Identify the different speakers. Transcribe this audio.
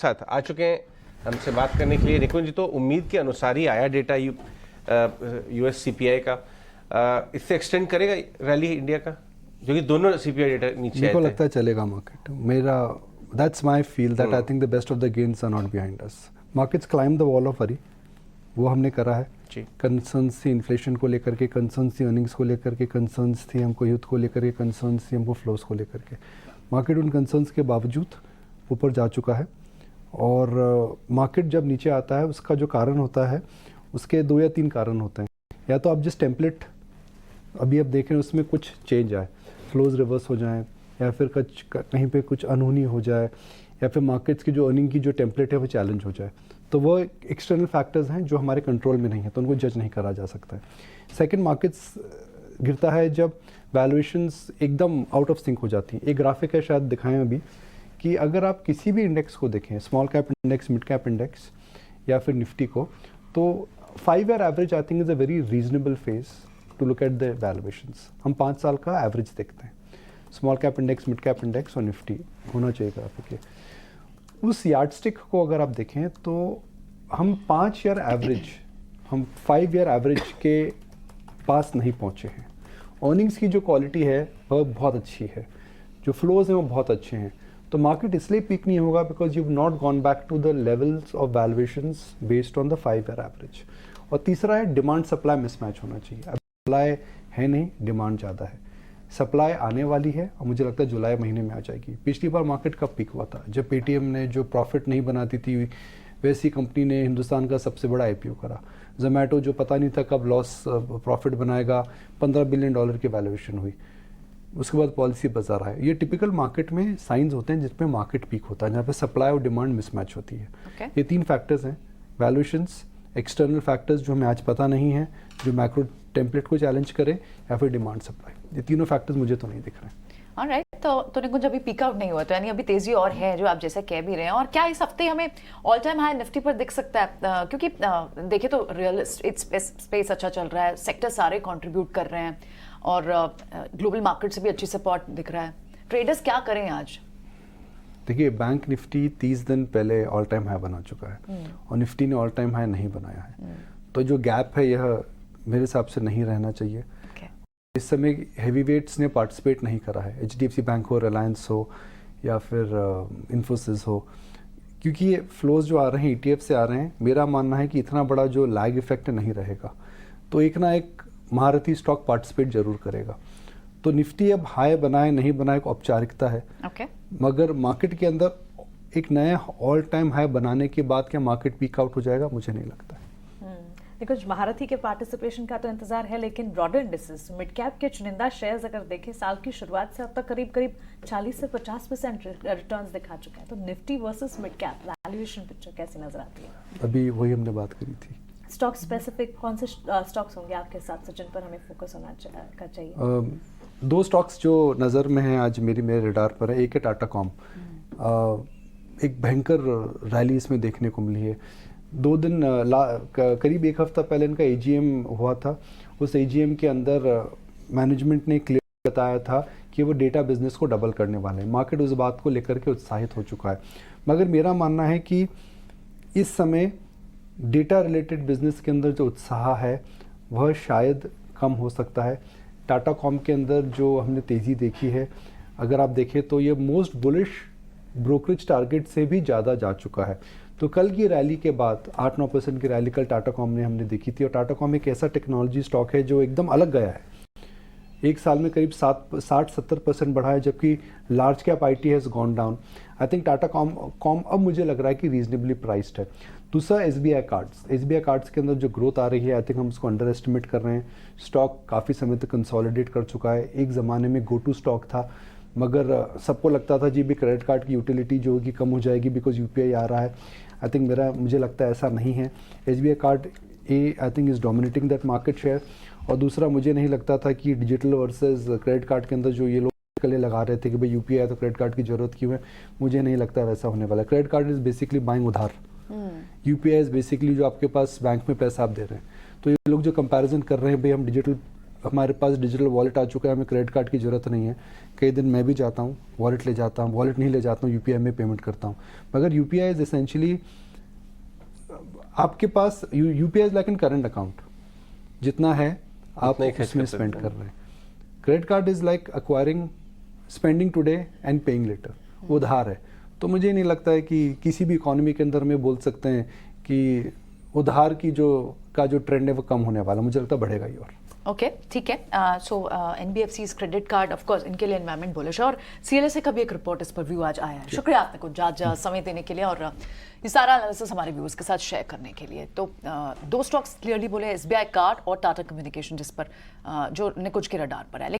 Speaker 1: साथ आ चुके हैं हमसे बात करने के लिए। निकुंज जी, तो उम्मीद के अनुसार ही आया डेटा यूएस सीपीआई का, इससे एक्सटेंड करेगा रैली इंडिया का, जो कि दोनों सीपीआई डेटा नीचे आए थे?
Speaker 2: मेरे को लगता है चलेगा मार्केट। मेरा that's my feel that I think the best of the gains are not behind us. Markets climb the wall of worry, वो हमने करा है। कंसर्न्स थी इन्फ्लेशन को लेकर के, कंसर्न्स थी अर्निंग्स को लेकर के, कंसर्न्स थी हमको यूथ को लेकर के, कंसर्न्स थी हमको फ्लोस को लेकर के। मार्केट उन कंसर्न्स के बावजूद ऊपर जा चुका है। और मार्केट जब नीचे आता है उसका जो कारण होता है, उसके 2 या 3 कारण होते हैं। या तो आप जिस टेम्पलेट अभी आप देख रहे हैं उसमें कुछ चेंज आए, फ्लोज रिवर्स हो जाएं, या फिर कहीं पे कुछ अनहोनी हो जाए, या फिर मार्केट्स की जो अर्निंग की जो टेम्पलेट है वो चैलेंज हो जाए। तो वो एक्सटर्नल फैक्टर्स हैं जो हमारे कंट्रोल में नहीं है, तो उनको जज नहीं करा जा सकता है। सेकंड, मार्केट्स गिरता है जब वैल्यूएशंस एकदम आउट ऑफ सिंक हो जाती हैं। एक ग्राफिक है, शायद दिखाएं अभी, कि अगर आप किसी भी इंडेक्स को देखें, small cap index, mid cap index या फिर निफ्टी को, तो 5 year average I think is a very reasonable phase two look at the valuations. हम 5 साल का एवरेज देखते हैं, small cap index, mid cap index और निफ्टी होना चाहिए ग्राफिक के। उस यार्डस्टिक को अगर आप देखें तो हम 5 ईयर एवरेज, हम 5 ईयर एवरेज के पास नहीं पहुंचे हैं। अर्निंग्स की जो क्वालिटी है वह बहुत अच्छी है, जो फ्लोज हैं वो बहुत अच्छे हैं। तो मार्केट इसलिए पीक नहीं होगा because you have not gone back to the levels of valuations based on the 5 year average. और तीसरा है डिमांड सप्लाई मिसमैच होना चाहिए। अब सप्लाई है नहीं, डिमांड ज़्यादा है। सप्लाई आने वाली है और मुझे लगता है जुलाई महीने में आ जाएगी। पिछली बार मार्केट कब पीक हुआ था? जब पेटीएम ने जो प्रॉफिट नहीं बनाती थी, वैसी कंपनी ने हिंदुस्तान का सबसे बड़ा आईपीओ करा। जोमेटो जो पता नहीं था कब लॉस प्रॉफिट बनाएगा, $15 बिलियन की वैल्यूएशन हुई। उसके बाद पॉलिसी बाजार आए। ये टिपिकल मार्केट में साइंस होते हैं जिसमें मार्केट पीक होता है, जहाँ पे सप्लाई और डिमांड मिसमैच होती है। ये 3 फैक्टर्स हैं, वैल्यूएशंस, एक्सटर्नल फैक्टर्स जो हमें आज पता नहीं है, जो मैक्रो टेम्पलेट को चैलेंज करे, या फिर डिमांड सप्लाई। ये तीनों फैक्टर्स मुझे तो नहीं दिख रहे हैं।
Speaker 3: ऑलराइट, तो निकुंज अभी पिक आउट नहीं हुआ, तो यानी अभी तेजी और है जो आप जैसे कह भी रहे हैं। और क्या इस हफ्ते हमें ऑल टाइम हाई निफ्टी पर दिख सकता है? क्योंकि देखिए तो रियल एस्टेट स्पेस अच्छा चल रहा है, सेक्टर सारे कंट्रीब्यूट कर रहे हैं और ग्लोबल मार्केट से भी अच्छी सपोर्ट दिख रहा है। ट्रेडर्स क्या करें आज?
Speaker 2: देखिए, बैंक निफ्टी 30 दिन पहले ऑल टाइम हाई बना चुका है और निफ्टी ने ऑल टाइम हाई नहीं बनाया है। तो जो गैप है यह मेरे हिसाब से नहीं रहना चाहिए। इस समय हैवी वेट्स ने पार्टिसिपेट नहीं करा है, एचडीएफसी बैंक हो, रिलायंस हो या फिर इन्फोसिस हो, क्योंकि ये फ्लोज जो आ रहे हैं ईटीएफ से आ रहे हैं। मेरा मानना है कि इतना बड़ा जो लैग इफेक्ट नहीं रहेगा, तो एक ना एक महारथी स्टॉक पार्टिसिपेट जरूर करेगा। तो निफ्टी अब हाई बनाए नहीं बनाए को औपचारिकता है, मगर मार्केट के अंदर एक नया ऑल टाइम हाई बनाने के बाद क्या मार्केट पीक आउट हो जाएगा? मुझे नहीं लगता है।
Speaker 4: कुछ महारथी के पार्टिसिपेशन का तो इंतजार है, लेकिन ब्रॉडर इंडिसेस, मिड कैप के चुनिंदा शेयर्स अगर देखें, साल की शुरुआत से अब तक करीब 40 से 50% रिटर्न्स दिखा चुके हैं। तो Nifty versus mid cap valuation picture कैसी नजर आती है?
Speaker 2: अभी वही हमने बात करी थी।
Speaker 4: स्टॉक स्पेसिफिक कौन से स्टॉक्स होंगे आपके साथ जिन पर हमें फोकस होना चाहिए?
Speaker 2: 2 स्टॉक्स जो नज़र में हैं आज मेरे रडार पर है। एक है टाटा कॉम। एक भयंकर रैली इसमें देखने को मिली है। 2 दिन करीब 1 हफ्ता पहले इनका एजीएम हुआ था। उस एजीएम के अंदर मैनेजमेंट ने क्लियर बताया था कि वो डेटा बिजनेस को डबल करने वाले हैं। मार्केट उस बात को लेकर के उत्साहित हो चुका है, मगर मेरा मानना है कि इस समय डेटा रिलेटेड बिजनेस के अंदर जो उत्साह है वह शायद कम हो सकता है। टाटा कॉम के अंदर जो हमने तेज़ी देखी है, अगर आप देखें तो ये मोस्ट बुलिश ब्रोकरेज टारगेट से भी ज़्यादा जा चुका है। तो कल की रैली के बाद 8-9% की रैली कल टाटा कॉम ने हमने देखी थी। और टाटा कॉम एक ऐसा टेक्नोलॉजी स्टॉक है जो एकदम अलग गया है। एक साल में करीब 60-70% बढ़ा है, जबकि large cap IT has gone down. I think Tata com अब मुझे लग रहा है कि रीजनेबली प्राइस्ड है। दूसरा एसबीआई कार्ड्स के अंदर जो ग्रोथ आ रही है, आई थिंक हम उसको अंडर एस्टिमेट कर रहे हैं। स्टॉक काफ़ी समय तक कंसोलिडेट कर चुका है। एक ज़माने में गो टू स्टॉक था, मगर सबको लगता था जी भी क्रेडिट कार्ड की यूटिलिटी जो होगी कम हो जाएगी बिकॉज यूपीआई आ रहा है। आई थिंक मुझे लगता है ऐसा नहीं है। SBI card I think is dominating that market share. और दूसरा, मुझे नहीं लगता था कि डिजिटल वर्सेस क्रेडिट कार्ड के अंदर जो ये लोग कल लगा रहे थे कि भाई यूपीआई है तो क्रेडिट कार्ड की जरूरत क्यों है, मुझे नहीं लगता वैसा होने वाला। Credit card is basically buying उधार, यूपीआई इज़ बेसिकली जो आपके पास बैंक में पैसा आप दे रहे हैं। तो ये लोग जो कंपैरिजन कर रहे हैं भाई हम डिजिटल हमारे पास डिजिटल वॉलेट आ चुका है, हमें क्रेडिट कार्ड की ज़रूरत नहीं है। कई दिन मैं भी जाता हूँ, वॉलेट ले जाता हूँ, वॉलेट नहीं ले जाता हूँ, यूपीआई में पेमेंट करता हूँ। मगर यूपीआई इज़ एसेंशियली आपके पास UPI is like an current account, जितना है आप
Speaker 1: उतना ही खर्च
Speaker 2: उसमें
Speaker 1: करते
Speaker 2: स्पेंड
Speaker 1: हैं।
Speaker 2: कर रहे हैं। Credit card is like acquiring, spending today and paying later, उधार है। तो मुझे नहीं लगता है कि किसी भी इकोनॉमी के अंदर में बोल सकते हैं कि उधार की जो ट्रेंड है वो कम होने वाला, मुझे लगता है बढ़ेगा ही। और
Speaker 3: ओके, ठीक है। So NBFC credit card of course इनके लिए एनवायरमेंट बुलिश है, और सीएलएसए का भी एक रिपोर्ट इस पर व्यू आज आया है। शुक्रिया आपने कुछ आज समय देने के लिए और ये सारा एनालिसिस हमारे व्यूअर्स के साथ शेयर करने के लिए। तो दो स्टॉक्स क्लियरली बोले, एसबीआई कार्ड और टाटा कम्युनिकेशन, जिस पर जो निकुंज के रडार पर है।